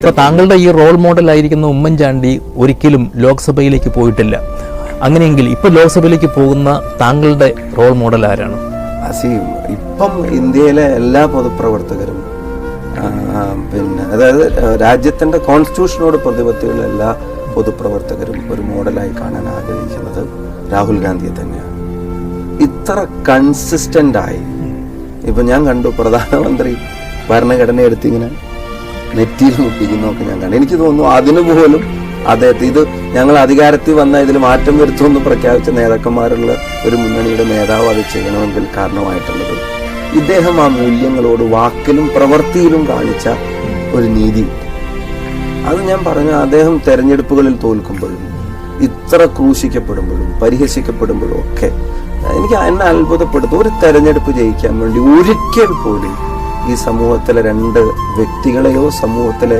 ഇപ്പോൾ താങ്കളുടെ ഈ റോൾ മോഡലായിരിക്കുന്ന ഉമ്മൻചാണ്ടി ഒരിക്കലും ലോക്സഭയിലേക്ക് പോയിട്ടില്ല. അങ്ങനെയെങ്കിൽ ഇപ്പോൾ ലോക്സഭയിലേക്ക് പോകുന്ന താങ്കളുടെ റോൾ മോഡൽ ആരാണ്? ഇപ്പം ഇന്ത്യയിലെ എല്ലാ പൊതുപ്രവർത്തകരും അതായത് രാജ്യത്തിൻ്റെ കോൺസ്റ്റിറ്റ്യൂഷനോട് പ്രതിബദ്ധതയുള്ള എല്ലാ പൊതുപ്രവർത്തകരും ഒരു മോഡലായി കാണാൻ ആഗ്രഹിക്കുന്നത് രാഹുൽ ഗാന്ധിയെ തന്നെയാണ്. ഇത്ര കൺസിസ്റ്റൻ്റായി ഇപ്പം ഞാൻ കണ്ടു പ്രധാനമന്ത്രി ഭരണഘടന എടുത്തിങ്ങനെ നെറ്റിയിൽ മുട്ടിക്കുന്നതൊക്കെ ഞാൻ കണ്ടു. എനിക്ക് തോന്നുന്നു അതിനു പോലും അദ്ദേഹത്തെ ഇത് ഞങ്ങൾ അധികാരത്തിൽ വന്ന ഇതിൽ മാറ്റം വരുത്തുമെന്ന് പ്രഖ്യാപിച്ച നേതാക്കന്മാരുള്ള ഒരു മുന്നണിയുടെ നേതാവ് അത് ചെയ്യണമെങ്കിൽ കാരണമായിട്ടുള്ളത് ഇദ്ദേഹം ആ മൂല്യങ്ങളോട് വാക്കിലും പ്രവൃത്തിയിലും കാണിച്ച ഒരു നീതി. അത് ഞാൻ പറഞ്ഞ അദ്ദേഹം തെരഞ്ഞെടുപ്പുകളിൽ തോൽക്കുമ്പോഴും ഇത്ര ക്രൂശിക്കപ്പെടുമ്പോഴും പരിഹസിക്കപ്പെടുമ്പോഴും ഒക്കെ എന്നെ അത്ഭുതപ്പെടുത്തും. ഒരു തെരഞ്ഞെടുപ്പ് ജയിക്കാൻ വേണ്ടി ഒരിക്കൽ പോലും ഈ സമൂഹത്തിലെ രണ്ട് വ്യക്തികളെയോ സമൂഹത്തിലെ